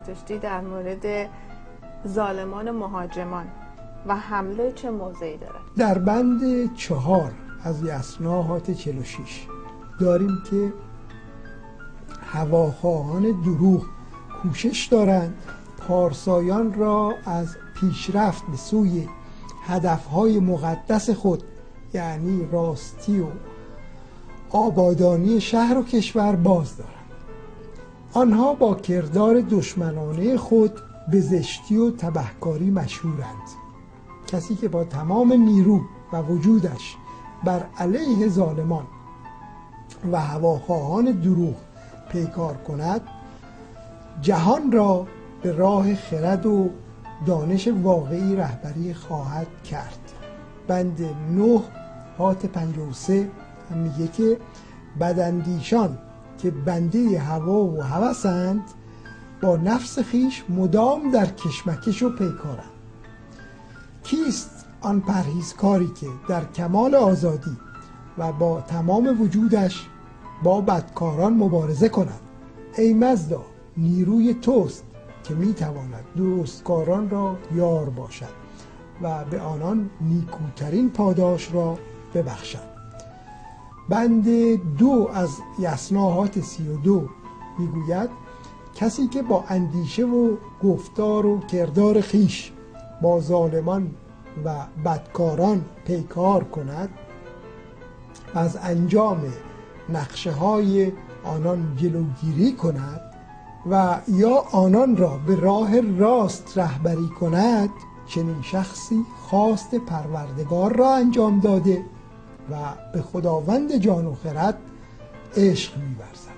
داشتی در مورد ظالمان مهاجمان و حمله چه موضعی داره؟ در بند 4 از یسناهات 46 داریم که هواخواهان دروغ کوشش دارند پارسایان را از پیشرفت به سوی هدفهای مقدس خود، یعنی راستی و آبادانی شهر و کشور باز دارند. آنها با کردار دشمنانه خود به زشتی و تبهکاری مشهورند. کسی که با تمام نیرو و وجودش بر علیه ظالمان و هواخواهان دروغ پیکار کند، جهان را به راه خرد و دانش واقعی رهبری خواهد کرد. بند 9 هات 53 هم میگه که بداندیشان که بنده هوا و هوسند، با نفس خیش مدام در کشمکش و پیکارند. کیست آن پرهیزکاری که در کمال آزادی و با تمام وجودش با بدکاران مبارزه کند؟ ای مزدا، نیروی توست که میتواند درستکاران را یار باشد و به آنان نیکوترین پاداش را ببخشد. بند 2 از یسناهات 32 میگوید کسی که با اندیشه و گفتار و کردار خیش با ظالمان و بدکاران پیکار کند، از انجام نقشه های آنان جلوگیری کند و یا آنان را به راه راست رهبری کند، چنین شخصی خواست پروردگار را انجام داده و به خداوند جان و خرد عشق می‌ورزد.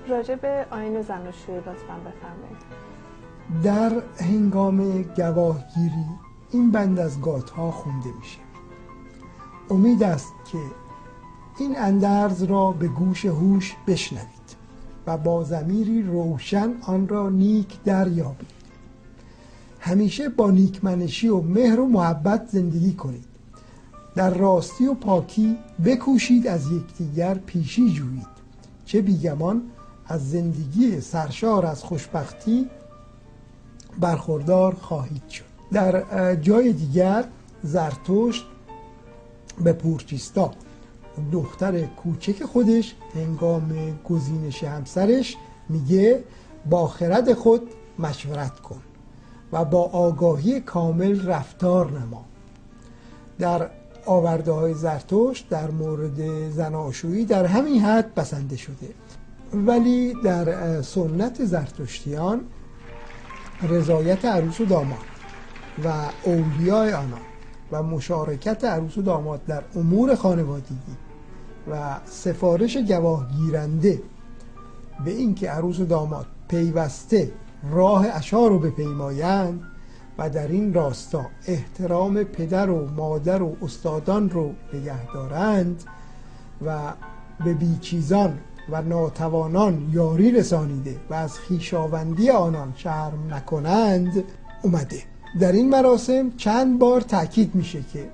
راجع به آیین زناشویی لطفاً بفرمایید. در هنگام گواهگیری این بند از گاتها خونده میشه. امید است که این اندرز را به گوش هوش بشنوید و با ضمیری روشن آن را نیک دریابید. همیشه با نیکمنشی و مهر و محبت زندگی کنید. در راستی و پاکی بکوشید از یکدیگر پیشی جویید، چه بیگمان از زندگی سرشار از خوشبختی برخوردار خواهید شد. در جای دیگر زرتشت به پورچیستا، دختر کوچک خودش، هنگام گزینش همسرش میگه با خرد خود مشورت کن و با آگاهی کامل رفتار نما. در آورده های زرتشت در مورد زناشویی در همین حد بسنده شده، ولی در سنت زرتشتیان رضایت عروس و داماد و اولیای آنان و مشارکت عروس و داماد در امور خانوادگی و سفارش گواهگیرنده به اینکه عروس و داماد پیوسته راه عشا رو بپیمایند و در این راستا احترام پدر و مادر و استادان رو نگه دارند و به بیچیزان و ناتوانان یاری رسانیده و از خویشاوندی آنان شرم نکنند اومده. در این مراسم چند بار تأکید میشه که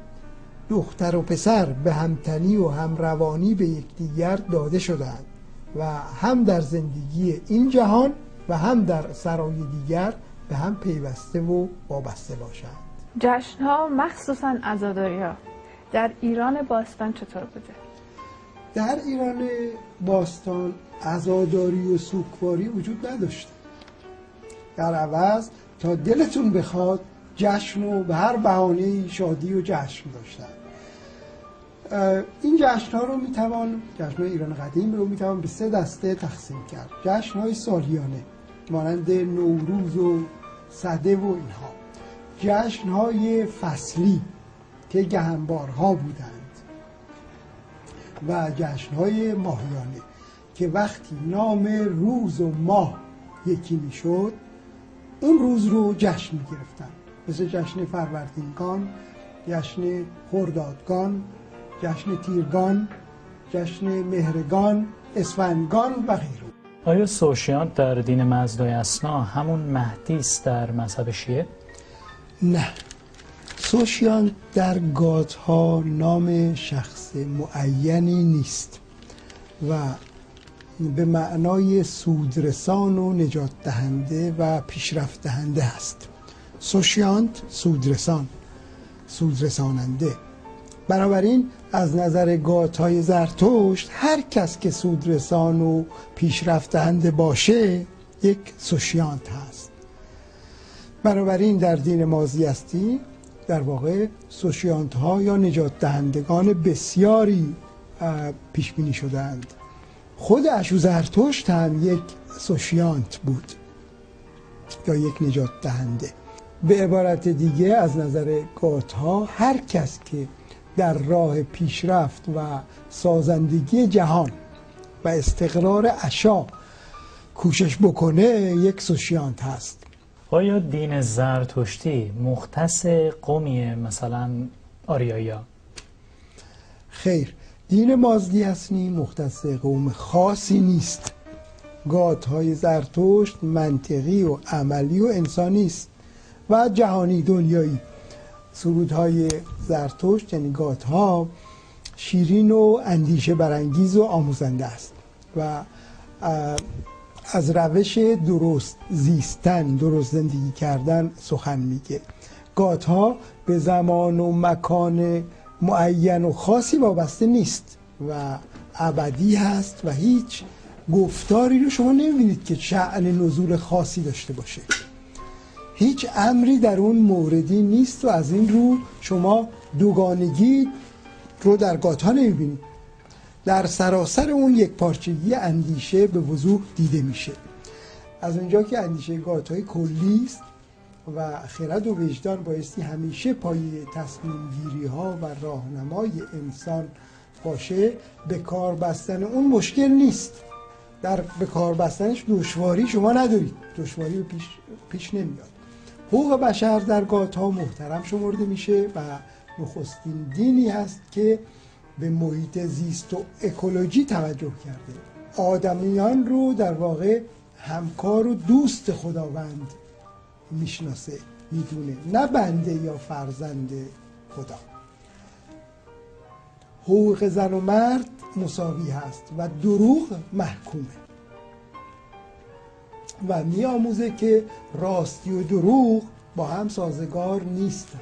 دختر و پسر به همتنی و همروانی به یکدیگر داده شدند و هم در زندگی این جهان و هم در سرای دیگر به هم پیوسته و وابسته باشند. جشن‌ها مخصوصاً عزاداری‌ها در ایران باستان چطور بوده؟ در ایران باستان عزاداری و سوگواری وجود نداشت. در عوض تا دلتون بخواد جشن و به هر بهانه‌ای شادی و جشن داشتن. این جشن‌ها رو جشن‌های ایران قدیم رو میتوان به 3 دسته تقسیم کرد. جشن‌های سالیانه مانند نوروز و سده و اینها، جشن‌های فصلی که گهنبارها بودند و جشن‌های ماهیانه که وقتی نام روز و ماه یکی میشد اون روز رو جشن میگرفتن، مثل جشن فروردینگان، جشن خردادگان، جشن تیرگان، جشن مهرگان، اسفندگان و غیره. آیا سوشیان در دین مزدا یسنا همون مهدی است در مذهب شیعه؟ نه، سوشیان در گاتها نام شخص معینی نیست و به معنای سودرسان و نجات دهنده و پیشرفت دهنده است. سوشیانت سودرسان، سودرساننده. بنابراین از نظر گاتهای زرتشت هر کس که سودرسان و پیشرفت دهنده باشه یک سوشیانت هست. بنابراین در دین مازیستی در واقع سوشیانت ها یا نجات دهندگان بسیاری پیش بینی شدند. خود اشو زرتشت هم یک سوشیانت بود یا یک نجات دهنده. به عبارت دیگه از نظر گاتها هر کس که در راه پیشرفت و سازندگی جهان و استقرار اشیا کوشش بکنه یک سوشیانت هست. آیا دین زرتشتی مختص قومیه، مثلا آریایا؟ خیر، دین مازدیسنی مختص قوم خاصی نیست. گاتهای زرتشت منطقی و عملی و انسانی است و جهانی دنیایی. سرودهای زرتشت یعنی گاتها شیرین و اندیشه برانگیز و آموزنده است و از روش درست زیستن، درست زندگی کردن سخن میگه. گاتها به زمان و مکان معین و خاصی وابسته نیست و ابدی هست و هیچ گفتاری رو شما نمیبینید که شأن نزول خاصی داشته باشه. هیچ امری در اون موردی نیست و از این رو شما دوگانگی رو در گاتها نمیبینید. در سراسر اون یک پارچگی اندیشه به وضوح دیده میشه. از اونجا که اندیشه گاتهای کلی است و خرد و وجدان بایستی همیشه پای تصمیم گیری ها و راهنمای انسان باشه، به کار بستن اون مشکل نیست. در به کار بستنش دشواری شما ندارید، دشواری پیش نمیاد. حقوق بشر در گاتها محترم شمرده میشه و نخستین دینی هست که به محیط زیست و اکولوژی توجه کرده. آدمیان رو در واقع همکار و دوست خداوند میشناسه، میدونه، نه بنده یا فرزند خدا. حقوق زن و مرد مساوی هست و دروغ محکومه و میآموزه که راستی و دروغ با هم سازگار نیستند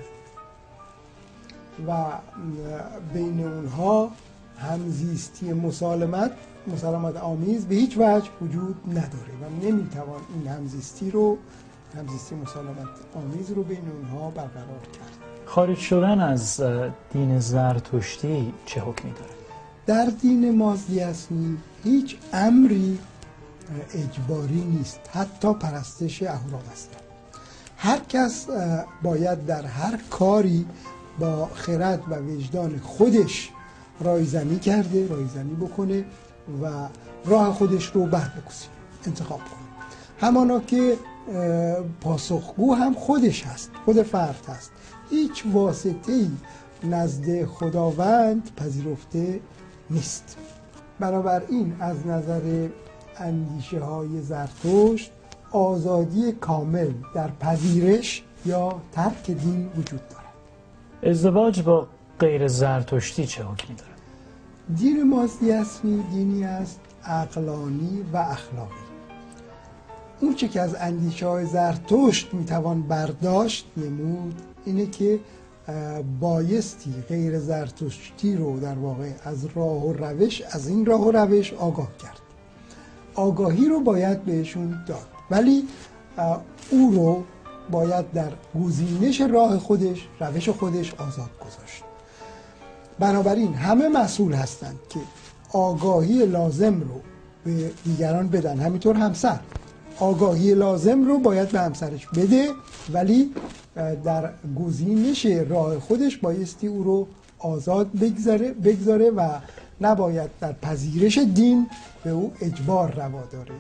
و بین اونها همزیستی مسالمت آمیز به هیچ وجه وجود نداره و نمیتوان این همزیستی مسالمت آمیز رو بین اونها برقرار کرد. خارج شدن از دین زرتشتی چه حکمی داره؟ در دین مازدیسنی هیچ امری اجباری نیست، حتی پرستش اهورامزدا. هر کس باید در هر کاری با خرد و وجدان خودش رایزنی بکنه و راه خودش رو بربگزینه، انتخاب کنه. همانا که پاسخگو هم خودش هست، خود فرد هست. هیچ واسطه‌ای نزد خداوند پذیرفته نیست. بنابراین از نظر اندیشه های زرتشت آزادی کامل در پذیرش یا ترک دین وجود دارد. ازدواج با غیر زرتشتی چه حکمی دارد؟ دین مازدیسنی دینی است عقلانی و اخلاقی. اون چه که از اندیشه های زرتشت میتوان برداشت نمود اینه که بایستی غیر زرتشتی رو در واقع از این راه و روش آگاه کرد. آگاهی رو باید بهشون داد، ولی او رو باید در گزینش راه خودش، روش خودش آزاد گذاشت. بنابراین همه مسئول هستند که آگاهی لازم رو به دیگران بدن. همینطور همسر آگاهی لازم رو باید به همسرش بده، ولی در گزینش راه خودش بایستی او رو آزاد بگذاره و نباید در پذیرش دین به او اجبار روا داره.